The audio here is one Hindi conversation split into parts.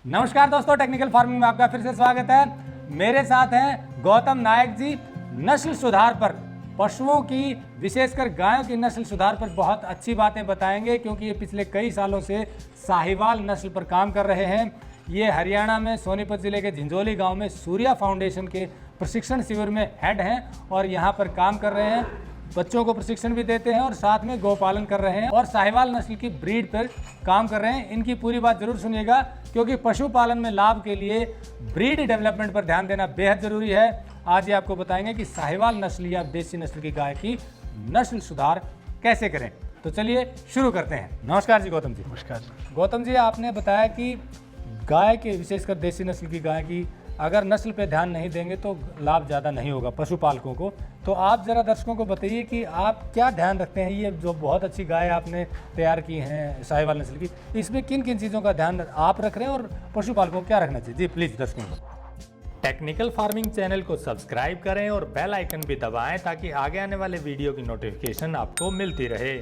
नमस्कार दोस्तों, टेक्निकल फार्मिंग में आपका फिर से स्वागत है। मेरे साथ हैं गौतम नायक जी। नस्ल सुधार पर, पशुओं की विशेषकर गायों की नस्ल सुधार पर बहुत अच्छी बातें बताएंगे, क्योंकि ये पिछले कई सालों से साहिवाल नस्ल पर काम कर रहे हैं। ये हरियाणा में सोनीपत ज़िले के झिंझोली गांव में सूर्या फाउंडेशन के प्रशिक्षण शिविर में हेड हैं और यहाँ पर काम कर रहे हैं। बच्चों को प्रशिक्षण भी देते हैं और साथ में गौपालन कर रहे हैं और साहिवाल नस्ल की ब्रीड पर काम कर रहे हैं। इनकी पूरी बात जरूर सुनिएगा, क्योंकि पशुपालन में लाभ के लिए ब्रीड डेवलपमेंट पर ध्यान देना बेहद जरूरी है। आज ये आपको बताएंगे कि साहिवाल नस्ल या देसी नस्ल की गाय की नस्ल सुधार कैसे करें। तो चलिए शुरू करते हैं। नमस्कार जी गौतम जी। नमस्कार। गौतम जी, आपने बताया कि गाय के, विशेषकर देसी नस्ल की गाय की, अगर नस्ल पे ध्यान नहीं देंगे तो लाभ ज़्यादा नहीं होगा पशुपालकों को। तो आप ज़रा दर्शकों को बताइए कि आप क्या ध्यान रखते हैं। ये जो बहुत अच्छी गाय आपने तैयार की हैं साहिवाल नस्ल की, इसमें किन किन चीज़ों का ध्यान आप रख रहे हैं और पशुपालकों को क्या रखना चाहिए? जी प्लीज़ दर्शकों को। टेक्निकल फार्मिंग चैनल को सब्सक्राइब करें और बेल आइकन भी दबाएं, ताकि आगे आने वाले वीडियो की नोटिफिकेशन आपको मिलती रहे।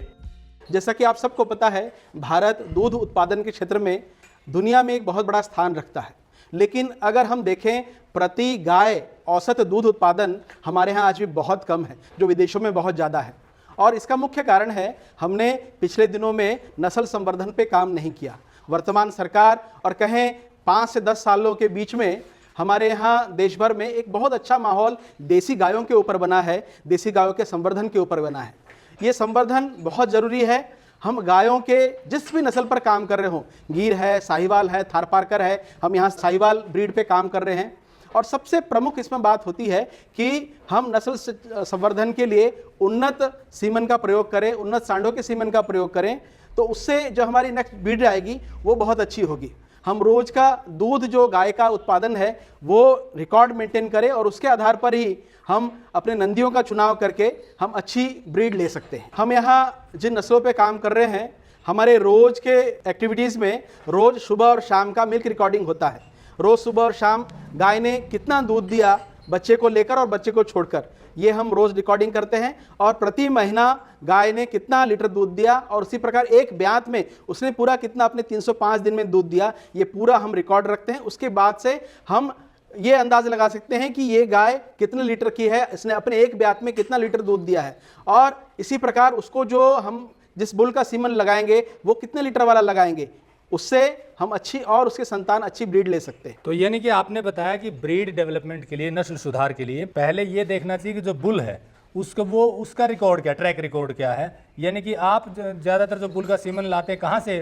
जैसा कि आप सबको पता है, भारत दूध उत्पादन के क्षेत्र में दुनिया में एक बहुत बड़ा स्थान रखता है। लेकिन अगर हम देखें, प्रति गाय औसत दूध उत्पादन हमारे यहाँ आज भी बहुत कम है, जो विदेशों में बहुत ज़्यादा है। और इसका मुख्य कारण है, हमने पिछले दिनों में नस्ल संवर्धन पे काम नहीं किया। वर्तमान सरकार और कहें 5 से 10 सालों के बीच में हमारे यहाँ देश भर में एक बहुत अच्छा माहौल देसी गायों के ऊपर बना है, देसी गायों के संवर्धन के ऊपर बना है। ये संवर्धन बहुत ज़रूरी है। हम गायों के जिस भी नस्ल पर काम कर रहे हों, गिर है, साहिवाल है, थारपारकर है, हम यहाँ साहिवाल ब्रीड पे काम कर रहे हैं। और सबसे प्रमुख इसमें बात होती है कि हम नस्ल संवर्धन के लिए उन्नत सीमन का प्रयोग करें, उन्नत सांडों के सीमन का प्रयोग करें, तो उससे जो हमारी नेक्स्ट ब्रीड आएगी वो बहुत अच्छी होगी। हम रोज का दूध जो गाय का उत्पादन है वो रिकॉर्ड मेंटेन करें और उसके आधार पर ही हम अपने नंदियों का चुनाव करके हम अच्छी ब्रीड ले सकते हैं। हम यहाँ जिन नस्लों पे काम कर रहे हैं, हमारे रोज के एक्टिविटीज़ में रोज सुबह और शाम का मिल्क रिकॉर्डिंग होता है। रोज सुबह और शाम गाय ने कितना दूध दिया, बच्चे को लेकर और बच्चे को छोड़कर, ये हम रोज रिकॉर्डिंग करते हैं। और प्रति महीना गाय ने कितना लीटर दूध दिया और उसी प्रकार एक ब्यात में उसने पूरा कितना अपने 305 दिन में दूध दिया, ये पूरा हम रिकॉर्ड रखते हैं। उसके बाद से हम ये अंदाज लगा सकते हैं कि ये गाय कितने लीटर की है, इसने अपने एक ब्यात में कितना लीटर दूध दिया है। और इसी प्रकार उसको जो हम जिस बुल का सीमन लगाएंगे वो कितने लीटर वाला लगाएंगे, उससे हम अच्छी और उसके संतान अच्छी ब्रीड ले सकते हैं। तो यानी कि आपने बताया कि ब्रीड डेवलपमेंट के लिए, नस्ल सुधार के लिए पहले ये देखना चाहिए कि जो बुल है उसका रिकॉर्ड क्या, ट्रैक रिकॉर्ड क्या है। यानी कि आप ज़्यादातर जो बुल का सीमन लाते हैं कहाँ से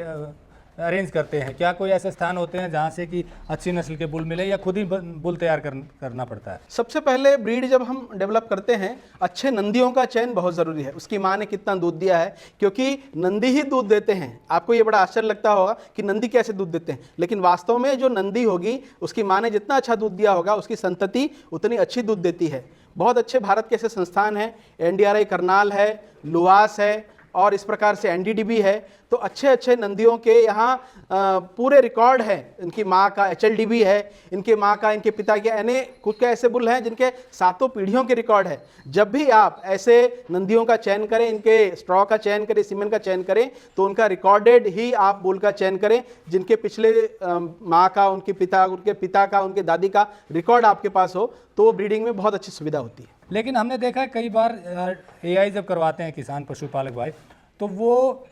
अरेंज करते हैं? क्या कोई ऐसे स्थान होते हैं जहाँ से कि अच्छी नस्ल के बुल मिले, या खुद ही बुल तैयार करना पड़ता है? सबसे पहले ब्रीड जब हम डेवलप करते हैं, अच्छे नंदियों का चयन बहुत ज़रूरी है। उसकी माँ ने कितना दूध दिया है, क्योंकि नंदी ही दूध देते हैं। आपको ये बड़ा आश्चर्य लगता होगा कि नंदी कैसे दूध देते हैं, लेकिन वास्तव में जो नंदी होगी उसकी माँ ने जितना अच्छा दूध दिया होगा उसकी संतति उतनी अच्छी दूध देती है। बहुत अच्छे भारत के ऐसे संस्थान हैं, NDRI करनाल है, लुवास है और इस प्रकार से NDDB है। तो अच्छे अच्छे नंदियों के यहाँ पूरे रिकॉर्ड है। इनकी माँ का HLDB है, इनके माँ का, इनके पिता के, यानी कुछ ऐसे बुल हैं जिनके 7 पीढ़ियों के रिकॉर्ड है। जब भी आप ऐसे नंदियों का चयन करें, इनके स्ट्रॉ का चयन करें, सीमेंट का चयन करें, तो उनका रिकॉर्डेड ही आप बुल का चयन करें, जिनके पिछले माँ का, उनके पिता का, उनके दादी का रिकॉर्ड आपके पास हो, तो ब्रीडिंग में बहुत अच्छी सुविधा होती है। लेकिन हमने देखा है कई बार AI जब करवाते हैं किसान पशुपालक भाई, तो वो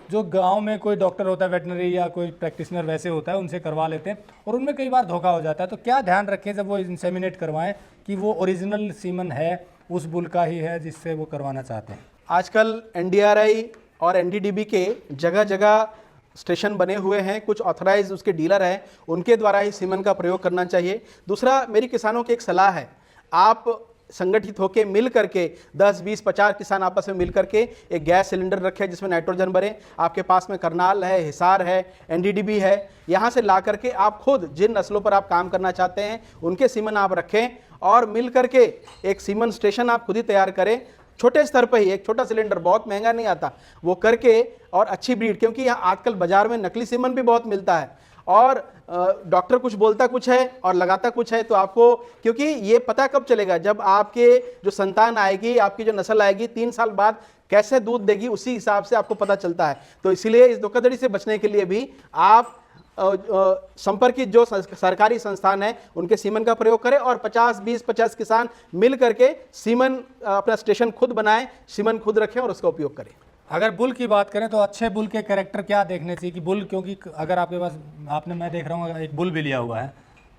जो गांव में कोई डॉक्टर होता है, वेटनरी या कोई प्रैक्टिशनर वैसे होता है, उनसे करवा लेते हैं और उनमें कई बार धोखा हो जाता है। तो क्या ध्यान रखें जब वो इंसेमिनेट करवाएं कि वो ओरिजिनल सीमन है, उस बुल का ही है जिससे वो करवाना चाहते हैं? आजकल NDRI और NDDB के जगह जगह स्टेशन बने हुए हैं, कुछ ऑथराइज उसके डीलर हैं, उनके द्वारा ही सीमन का प्रयोग करना चाहिए। दूसरा, मेरी किसानों की एक सलाह है, आप संगठित होकर मिल करके 10, 20, 50 किसान आपस में मिल करके एक गैस सिलेंडर रखें जिसमें नाइट्रोजन भरें। आपके पास में करनाल है, हिसार है, NDDB है, यहाँ से ला करके आप खुद जिन नस्लों पर आप काम करना चाहते हैं उनके सीमन आप रखें और मिल करके एक सीमन स्टेशन आप खुद ही तैयार करें। छोटे स्तर पर ही एक छोटा सिलेंडर, बहुत महंगा नहीं आता, वो करके और अच्छी ब्रीड, क्योंकि यहाँ आजकल बाजार में नकली सीमन भी बहुत मिलता है और डॉक्टर कुछ बोलता कुछ है और लगाता कुछ है। तो आपको, क्योंकि ये पता कब चलेगा, जब आपके जो संतान आएगी, आपकी जो नस्ल आएगी, 3 साल बाद कैसे दूध देगी, उसी हिसाब से आपको पता चलता है। तो इसीलिए इस धोखाधड़ी से बचने के लिए भी आप संपर्कित जो सरकारी संस्थान है उनके सीमन का प्रयोग करें और 50 किसान मिल करके सीमन अपना स्टेशन खुद बनाएं, सीमन खुद रखें और उसका उपयोग करें। अगर बुल की बात करें तो अच्छे बुल के कैरेक्टर क्या देखने चाहिए कि बुल, क्योंकि अगर आपके पास मैं देख रहा हूँ एक बुल भी लिया हुआ है,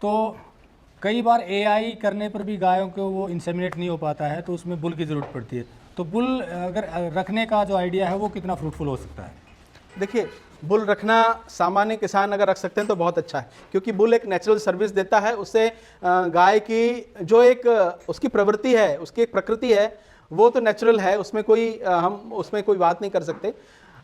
तो कई बार एआई करने पर भी गायों को वो इंसेमिनेट नहीं हो पाता है, तो उसमें बुल की ज़रूरत पड़ती है। तो बुल अगर रखने का जो आइडिया है वो कितना फ्रूटफुल हो सकता है? देखिए, बुल रखना सामान्य किसान अगर रख सकते हैं तो बहुत अच्छा है, क्योंकि बुल एक नेचुरल सर्विस देता है। उससे गाय की जो एक उसकी प्रवृत्ति है, उसकी एक प्रकृति है, वो तो नेचुरल है, उसमें हम उसमें कोई बात नहीं कर सकते।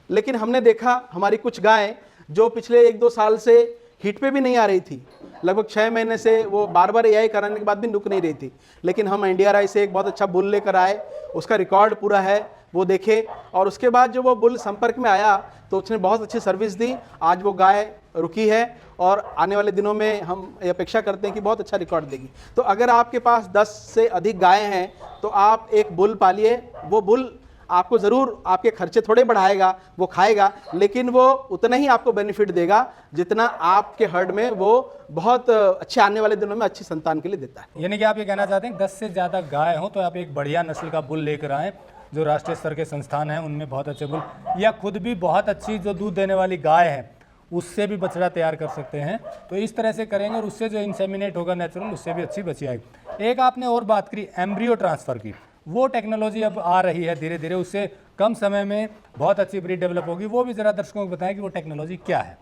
लेकिन हमने देखा हमारी कुछ गायें जो पिछले 1-2 साल से हीट पे भी नहीं आ रही थी, लगभग 6 महीने से वो बार एआई कराने के बाद भी रुक नहीं रही थी, लेकिन हम एनडीआरआई से एक बहुत अच्छा बुल लेकर आए, उसका रिकॉर्ड पूरा है, वो देखे और उसके बाद जो वो बुल संपर्क में आया तो उसने बहुत अच्छी सर्विस दी। आज वो गाय रुकी है और आने वाले दिनों में हम ये अपेक्षा करते हैं कि बहुत अच्छा रिकॉर्ड देगी। तो अगर आपके पास 10 से अधिक गायें हैं तो आप एक बुल पालिए। वो बुल आपको ज़रूर आपके खर्चे थोड़े बढ़ाएगा, वो खाएगा, लेकिन वो उतना ही आपको बेनिफिट देगा जितना आपके हर्ड में वो बहुत अच्छे आने वाले दिनों में अच्छी संतान के लिए देता है। यानी कि आप ये कहना चाहते हैं 10 से ज़्यादा गाय हो तो आप एक बढ़िया नस्ल का बुल लेकर आएँ, जो राष्ट्रीय स्तर के संस्थान हैं उनमें बहुत अच्छे बुल, या खुद भी बहुत अच्छी जो दूध देने वाली गाय है उससे भी बछड़ा तैयार कर सकते हैं। तो इस तरह से करेंगे और उससे जो इंसेमिनेट होगा नेचुरल, उससे भी अच्छी बच्ची आएगी। एक आपने और बात करी एम्ब्रियो ट्रांसफ़र की, वो टेक्नोलॉजी अब आ रही है धीरे धीरे, उससे कम समय में बहुत अच्छी ब्रीड डेवलप होगी, वो भी ज़रा दर्शकों को बताएं कि वो टेक्नोलॉजी क्या है।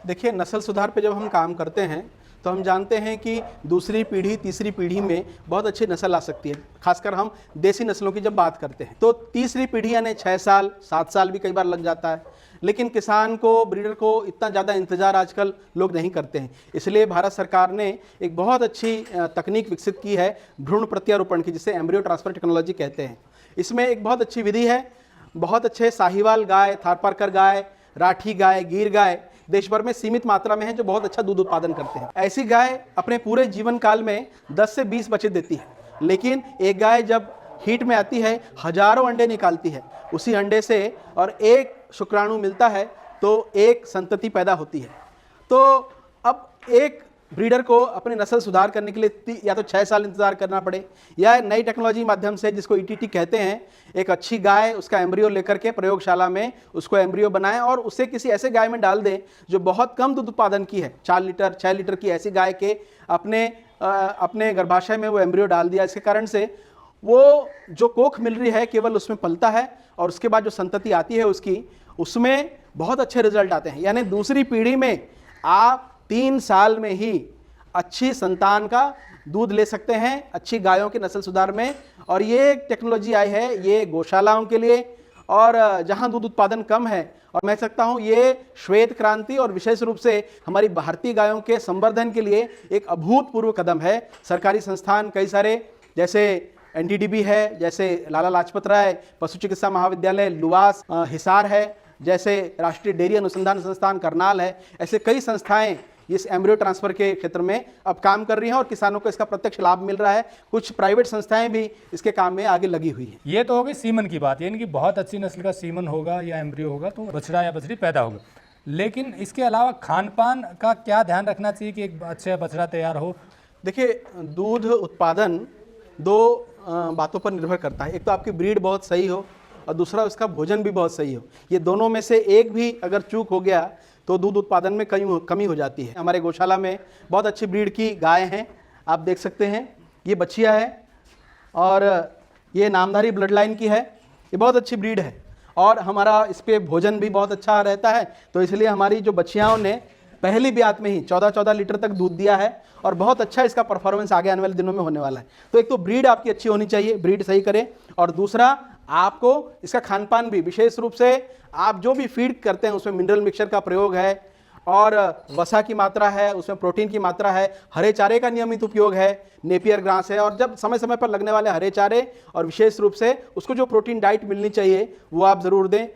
देखिए, नस्ल सुधार पे जब हम काम करते हैं तो हम जानते हैं कि दूसरी पीढ़ी तीसरी पीढ़ी में बहुत अच्छी नस्ल आ सकती है। खासकर हम देसी नस्लों की जब बात करते हैं तो तीसरी पीढ़ी यानी 6 साल 7 साल भी कई बार लग जाता है, लेकिन किसान को, ब्रीडर को इतना ज़्यादा इंतज़ार आजकल लोग नहीं करते हैं। इसलिए भारत सरकार ने एक बहुत अच्छी तकनीक विकसित की है भ्रूण प्रत्यारोपण की, जिसे एम्ब्रियो ट्रांसफ़र टेक्नोलॉजी कहते हैं। इसमें एक बहुत अच्छी विधि है, बहुत अच्छे साहिवाल गाय, थारपारकर गाय, राठी गाय, गिर गाय देश भर में सीमित मात्रा में है जो बहुत अच्छा दूध उत्पादन करते हैं। ऐसी गाय अपने पूरे जीवन काल में 10 से 20 बच्चे देती है, लेकिन एक गाय जब हीट में आती है हजारों अंडे निकालती है, उसी अंडे से और एक शुक्राणु मिलता है तो एक संतति पैदा होती है। तो अब एक ब्रीडर को अपने नस्ल सुधार करने के लिए या तो 6 साल इंतजार करना पड़े, या नई टेक्नोलॉजी माध्यम से जिसको ईटीटी कहते हैं, एक अच्छी गाय उसका एम्ब्रियो लेकर के प्रयोगशाला में उसको एम्ब्रियो बनाएं और उसे किसी ऐसे गाय में डाल दें जो बहुत कम दूध उत्पादन की है, 4 लीटर 6 लीटर की ऐसी गाय के अपने गर्भाशय में वो एम्ब्रियो डाल दिया। इसके कारण से वो जो कोख मिल रही है केवल उसमें पलता है और उसके बाद जो संतति आती है उसमें बहुत अच्छे रिजल्ट आते हैं। यानी दूसरी पीढ़ी में आप 3 साल में ही अच्छी संतान का दूध ले सकते हैं अच्छी गायों के नस्ल सुधार में। और ये टेक्नोलॉजी आई है ये गौशालाओं के लिए और जहां दूध उत्पादन कम है, और मैं सकता हूं ये श्वेत क्रांति और विशेष रूप से हमारी भारतीय गायों के संवर्धन के लिए एक अभूतपूर्व कदम है। सरकारी संस्थान कई सारे, जैसे एनडीडीबी है, जैसे लाला लाजपत राय पशु चिकित्सा महाविद्यालय लुवास हिसार है, जैसे राष्ट्रीय डेयरी अनुसंधान संस्थान करनाल है, ऐसे कई संस्थाएं इस एम्ब्रियो ट्रांसफर के क्षेत्र में अब काम कर रही हैं और किसानों को इसका प्रत्यक्ष लाभ मिल रहा है। कुछ प्राइवेट संस्थाएं भी इसके काम में आगे लगी हुई हैं। ये तो होगी सीमन की बात, यानी कि बहुत अच्छी नस्ल का सीमन होगा या एम्ब्रियो होगा तो बछड़ा या बछड़ी पैदा होगा। लेकिन इसके अलावा खान पान का क्या ध्यान रखना चाहिए कि एक अच्छा बछड़ा तैयार हो? देखिए, दूध उत्पादन 2 बातों पर निर्भर करता है। एक तो आपकी ब्रीड बहुत सही हो और दूसरा उसका भोजन भी बहुत सही हो। ये दोनों में से एक भी अगर चूक हो गया तो दूध उत्पादन में कमी हो जाती है। हमारे गौशाला में बहुत अच्छी ब्रीड की गाय हैं, आप देख सकते हैं, ये बछिया है और ये नामधारी ब्लड लाइन की है। ये बहुत अच्छी ब्रीड है और हमारा इस पर भोजन भी बहुत अच्छा रहता है, तो इसलिए हमारी जो बछियाओं ने पहली ब्यात में ही 14-14 लीटर तक दूध दिया है और बहुत अच्छा इसका परफॉर्मेंस आगे आने वाले दिनों में होने वाला है। तो एक तो ब्रीड आपकी अच्छी होनी चाहिए, ब्रीड सही करें, और दूसरा आपको इसका खान पान भी, विशेष रूप से आप जो भी फीड करते हैं उसमें मिनरल मिक्सचर का प्रयोग है और वसा की मात्रा है, उसमें प्रोटीन की मात्रा है, हरे चारे का नियमित उपयोग है, नेपियर ग्रास है, और जब समय समय पर लगने वाले हरे चारे और विशेष रूप से उसको जो प्रोटीन डाइट मिलनी चाहिए वो आप ज़रूर दें।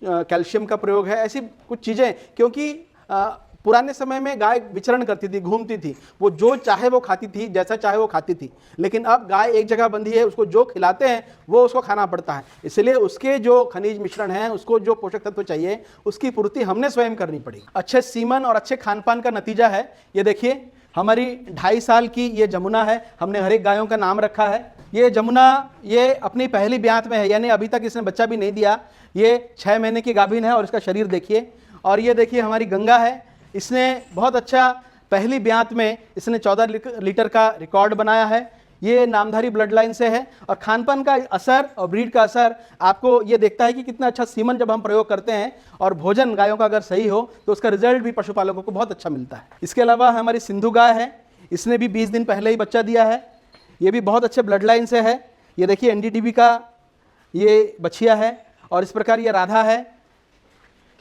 कैल्शियम का प्रयोग है, ऐसी कुछ चीज़ें, क्योंकि पुराने समय में गाय विचरण करती थी, घूमती थी, वो जो चाहे वो खाती थी, जैसा चाहे वो खाती थी। लेकिन अब गाय एक जगह बंधी है, उसको जो खिलाते हैं वो उसको खाना पड़ता है। इसलिए उसके जो खनिज मिश्रण है, उसको जो पोषक तत्व चाहिए, उसकी पूर्ति हमने स्वयं करनी पड़ेगी। अच्छे सीमन और अच्छे खान पान का नतीजा है ये। देखिए हमारी 2.5 साल की ये जमुना है, हमने हर एक गायों का नाम रखा है। ये जमुना ये अपनी पहली ब्यात में है, यानी अभी तक इसने बच्चा भी नहीं दिया। ये 6 महीने की गाभिन है और इसका शरीर देखिए। और ये देखिए हमारी गंगा है, इसने बहुत अच्छा पहली ब्यात में इसने 14 लीटर का रिकॉर्ड बनाया है। ये नामधारी ब्लड लाइन से है। और खान पान का असर और ब्रीड का असर आपको ये देखता है कि कितना अच्छा सीमन जब हम प्रयोग करते हैं और भोजन गायों का अगर सही हो तो उसका रिजल्ट भी पशुपालकों को बहुत अच्छा मिलता है। इसके अलावा हमारी सिंधु गाय है, इसने भी 20 दिन पहले ही बच्चा दिया है। ये भी बहुत अच्छे ब्लड लाइन से है। ये देखिए NDDB का ये बछिया है। और इस प्रकार ये राधा है।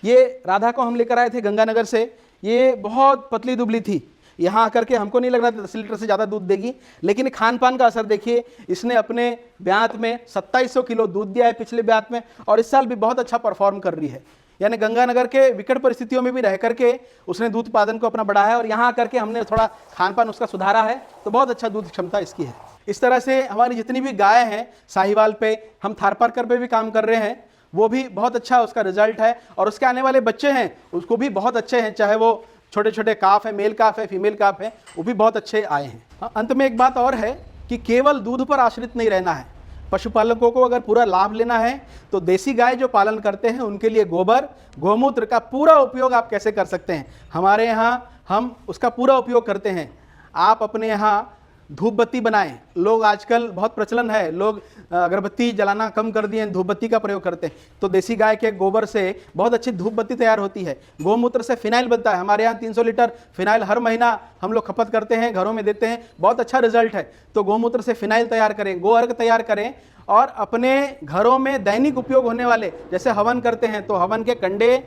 ये राधा को हम लेकर आए थे गंगानगर से। ये बहुत पतली दुबली थी, यहाँ आकर के हमको नहीं लग रहा था 10 लीटर से ज़्यादा दूध देगी। लेकिन खान पान का असर देखिए, इसने अपने ब्यात में 2700 किलो दूध दिया है पिछले ब्यात में, और इस साल भी बहुत अच्छा परफॉर्म कर रही है। यानी गंगानगर के विकट परिस्थितियों में भी रह करके उसने दूध उत्पादन को अपना बढ़ाया, और यहाँ आकर के हमने थोड़ा खान पान उसका सुधारा है, तो बहुत अच्छा दूध क्षमता इसकी है। इस तरह से हमारी जितनी भी गाय हैं, साहिवाल पे, हम थारपारकर पे भी काम कर रहे हैं, वो भी बहुत अच्छा उसका रिजल्ट है। और उसके आने वाले बच्चे हैं उसको भी बहुत अच्छे हैं, चाहे वो छोटे छोटे काफ है, मेल काफ है, फीमेल काफ है, वो भी बहुत अच्छे आए हैं। अंत में एक बात और है कि केवल दूध पर आश्रित नहीं रहना है। पशुपालकों को अगर पूरा लाभ लेना है तो देसी गाय जो पालन करते हैं उनके लिए गोबर गोमूत्र का पूरा उपयोग आप कैसे कर सकते हैं, हमारे यहाँ हम उसका पूरा उपयोग करते हैं। आप अपने यहाँ धूप बत्ती बनाएं। लोग आजकल बहुत प्रचलन है, लोग अगरबत्ती जलाना कम कर दिए, धूप बत्ती का प्रयोग करते हैं। तो देसी गाय के गोबर से बहुत अच्छी धूप बत्ती तैयार होती है। गोमूत्र से फिनाइल बनता है, हमारे यहाँ 300 लीटर फिनाइल हर महीना हम लोग खपत करते हैं, घरों में देते हैं, बहुत अच्छा रिजल्ट है। तो गोमूत्र से फिनाइल तैयार करें, गो अर्घ तैयार करें, और अपने घरों में दैनिक उपयोग होने वाले, जैसे हवन करते हैं तो हवन के कंडे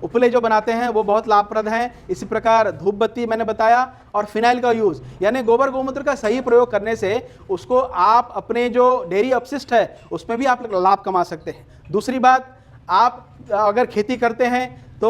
उपले जो बनाते हैं वो बहुत लाभप्रद हैं। इसी प्रकार धूप बत्ती मैंने बताया, और फिनाइल का यूज़, यानी गोबर गोमूत्र का सही प्रयोग करने से उसको आप अपने जो डेयरी अपशिष्ट है उसमें भी आप लाभ कमा सकते हैं। दूसरी बात, आप अगर खेती करते हैं तो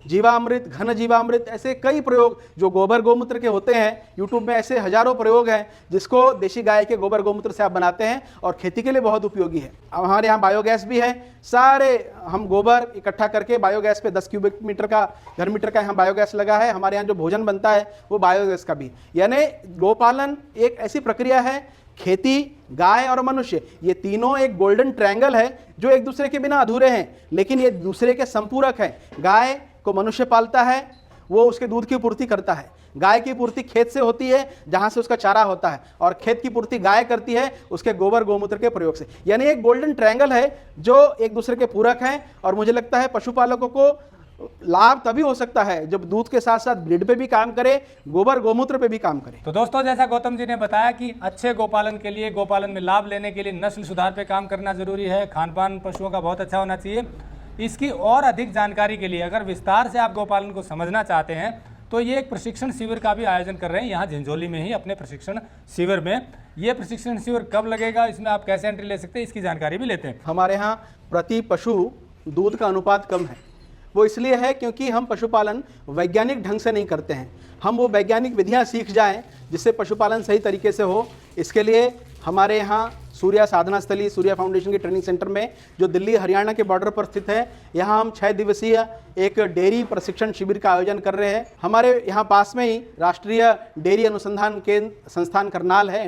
जीवामृत, घन जीवामृत, ऐसे कई प्रयोग जो गोबर गोमूत्र के होते हैं, यूट्यूब में ऐसे हजारों प्रयोग हैं जिसको देशी गाय के गोबर गोमूत्र से आप बनाते हैं और खेती के लिए बहुत उपयोगी है। अब हमारे यहाँ बायोगैस भी है, सारे हम गोबर इकट्ठा करके बायोगैस पे 10 क्यूबिक मीटर का घर मीटर का यहाँ बायोगैस लगा है। हमारे यहाँ जो भोजन बनता है वो बायोगैस का भी। यानी गोपालन एक ऐसी प्रक्रिया है, खेती, गाय और मनुष्य, ये तीनों एक गोल्डन ट्रायंगल है जो एक दूसरे के बिना अधूरे हैं, लेकिन ये दूसरे के संपूरक हैं। गाय को मनुष्य पालता है, वो उसके दूध की पूर्ति करता है। गाय की पूर्ति खेत से होती है जहां से उसका चारा होता है, और खेत की पूर्ति गाय करती है उसके गोबर गोमूत्र के प्रयोग से। यानी एक गोल्डन ट्रायंगल है जो एक दूसरे के पूरक हैं। और मुझे लगता है पशुपालकों को लाभ तभी हो सकता है जब दूध के साथ साथ ब्रीड पे भी काम करे, गोबर गोमूत्र पे भी काम करे। तो दोस्तों, जैसा गौतम जी ने बताया कि अच्छे गोपालन के लिए, गोपालन में लाभ लेने के लिए नस्ल सुधार पे काम करना जरूरी है। खान पान पशुओं का बहुत अच्छा होना चाहिए। इसकी और अधिक जानकारी के लिए, अगर विस्तार से आप गोपालन को समझना चाहते हैं, तो ये एक प्रशिक्षण शिविर का भी आयोजन कर रहे हैं यहाँ झिंझोली में ही, अपने प्रशिक्षण शिविर में। ये प्रशिक्षण शिविर कब लगेगा, इसमें आप कैसे एंट्री ले सकते हैं, इसकी जानकारी भी लेते हैं। हमारे यहाँ प्रति पशु दूध का अनुपात कम है। वो इसलिए है क्योंकि हम पशुपालन वैज्ञानिक ढंग से नहीं करते हैं। हम वो वैज्ञानिक विधियां सीख जाएं जिससे पशुपालन सही तरीके से हो। इसके लिए हमारे यहाँ सूर्या साधना स्थली, सूर्या फाउंडेशन के ट्रेनिंग सेंटर में, जो दिल्ली हरियाणा के बॉर्डर पर स्थित है, यहाँ हम 6 दिवसीय एक डेयरी प्रशिक्षण शिविर का आयोजन कर रहे हैं। हमारे यहाँ पास में ही राष्ट्रीय डेयरी अनुसंधान केंद्र संस्थान करनाल है,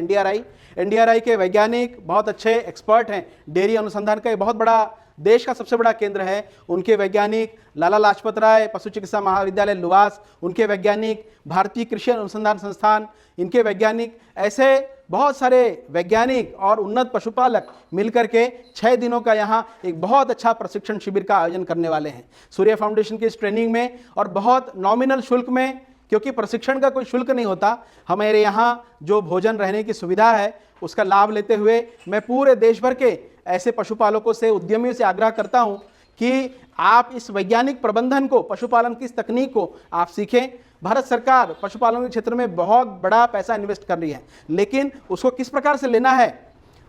NDRI के वैज्ञानिक बहुत अच्छे एक्सपर्ट हैं। डेयरी अनुसंधान का एक बहुत बड़ा, देश का सबसे बड़ा केंद्र है। उनके वैज्ञानिक लाला लाजपत राय पशु चिकित्सा महाविद्यालय लुवास, उनके वैज्ञानिक भारतीय कृषि अनुसंधान संस्थान, इनके वैज्ञानिक, ऐसे बहुत सारे वैज्ञानिक और उन्नत पशुपालक मिलकर के 6 दिनों का यहाँ एक बहुत अच्छा प्रशिक्षण शिविर का आयोजन करने वाले हैं सूर्या फाउंडेशन की इस ट्रेनिंग में, और बहुत नॉमिनल शुल्क में, क्योंकि प्रशिक्षण का कोई शुल्क नहीं होता। हमारे यहाँ जो भोजन रहने की सुविधा है उसका लाभ लेते हुए मैं पूरे देश भर के ऐसे पशुपालकों से, उद्यमियों से आग्रह करता हूं कि आप इस वैज्ञानिक प्रबंधन को, पशुपालन की इस तकनीक को आप सीखें। भारत सरकार पशुपालन के क्षेत्र में बहुत बड़ा पैसा इन्वेस्ट कर रही है, लेकिन उसको किस प्रकार से लेना है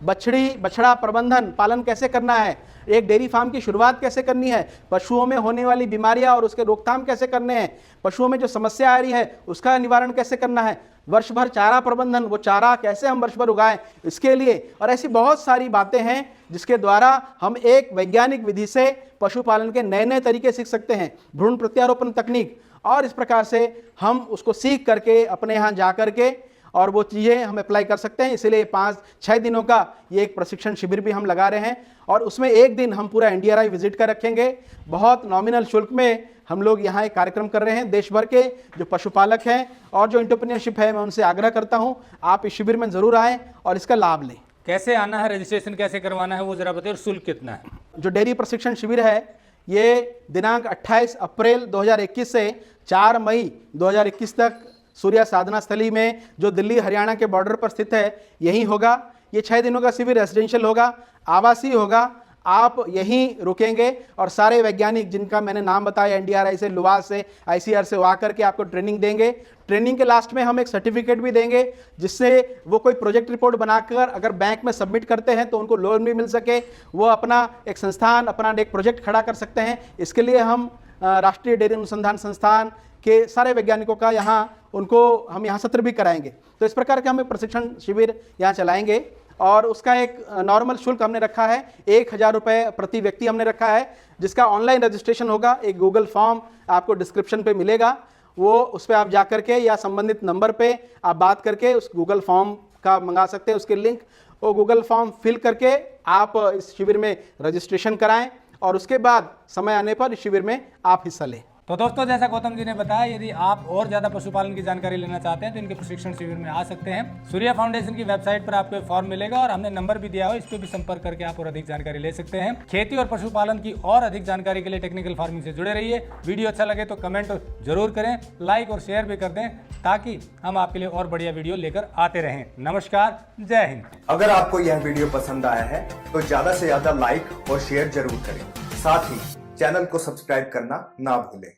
बछड़ी बछड़ा प्रबंधन पालन कैसे करना है, एक डेयरी फार्म की शुरुआत कैसे करनी है, पशुओं में होने वाली बीमारियां और उसके रोकथाम कैसे करने हैं, पशुओं में जो समस्या आ रही है उसका निवारण कैसे करना है, वर्ष भर चारा प्रबंधन, वो चारा कैसे हम वर्ष भर उगाएं इसके लिए, और ऐसी बहुत सारी बातें हैं जिसके द्वारा हम एक वैज्ञानिक विधि से पशुपालन के नए नए तरीके सीख सकते हैं, भ्रूण प्रत्यारोपण तकनीक, और इस प्रकार से हम उसको सीख करके अपने यहाँ जा करके और वो चीज़ें हम अप्लाई कर सकते हैं। इसलिए 5-6 दिनों का ये एक प्रशिक्षण शिविर भी हम लगा रहे हैं और उसमें एक दिन हम पूरा NDRI विजिट कर रखेंगे। बहुत नॉमिनल शुल्क में हम लोग यहाँ एक कार्यक्रम कर रहे हैं। देश भर के जो पशुपालक हैं और जो एंटरप्रेन्योरशिप है, मैं उनसे आग्रह करता हूँ आप इस शिविर में ज़रूर आएँ और इसका लाभ लें। कैसे आना है, रजिस्ट्रेशन कैसे करवाना है, वो जरा बताइए, और शुल्क कितना है? जो डेयरी प्रशिक्षण शिविर है ये दिनांक 28 अप्रैल 2021 से 4 मई 2021 तक सूर्या साधना स्थली में जो दिल्ली हरियाणा के बॉर्डर पर स्थित है यहीं होगा। ये 6 दिनों का शिविर रेजिडेंशियल होगा, आवासीय होगा। आप यहीं रुकेंगे और सारे वैज्ञानिक जिनका मैंने नाम बताया, NDRI से, लुवास से, ICR से, वो आकर के आपको ट्रेनिंग देंगे। ट्रेनिंग के लास्ट में हम एक सर्टिफिकेट भी देंगे जिससे वो कोई प्रोजेक्ट रिपोर्ट बनाकर अगर बैंक में सबमिट करते हैं तो उनको लोन भी मिल सके, वो अपना एक संस्थान, अपना एक प्रोजेक्ट खड़ा कर सकते हैं। इसके लिए हम राष्ट्रीय डेयरी अनुसंधान संस्थान के सारे वैज्ञानिकों का हम यहाँ सत्र भी कराएंगे। तो इस प्रकार के हम एक प्रशिक्षण शिविर यहाँ चलाएंगे और उसका एक नॉर्मल शुल्क हमने रखा है 1000 रुपये प्रति व्यक्ति हमने रखा है, जिसका ऑनलाइन रजिस्ट्रेशन होगा। एक गूगल फॉर्म आपको डिस्क्रिप्शन पे मिलेगा, वो उस पर आप जा करके या संबंधित नंबर पे आप बात करके उस गूगल फॉर्म का मंगा सकते हैं, उसके लिंक, वो गूगल फॉर्म फिल करके आप इस शिविर में रजिस्ट्रेशन कराएं और उसके बाद समय आने पर इस शिविर में आप हिस्सा लें। तो दोस्तों, जैसा गौतम जी ने बताया, यदि आप और ज़्यादा पशुपालन की जानकारी लेना चाहते हैं तो इनके प्रशिक्षण शिविर में आ सकते हैं। सूर्या फाउंडेशन की वेबसाइट पर आपको फॉर्म मिलेगा और हमने नंबर भी दिया हो, इस पर भी संपर्क करके आप और अधिक जानकारी ले सकते हैं। खेती और पशुपालन की और अधिक जानकारी के लिए टेक्निकल फार्मिंग से जुड़े रहिए। वीडियो अच्छा लगे तो कमेंट जरूर करें, लाइक और शेयर भी कर दें ताकि हम आपके लिए और बढ़िया वीडियो लेकर आते रहें। नमस्कार, जय हिंद। अगर आपको यह वीडियो पसंद आया है तो ज्यादा से ज्यादा लाइक और शेयर जरूर करें। साथ ही चैनल को सब्सक्राइब करना ना भूलें।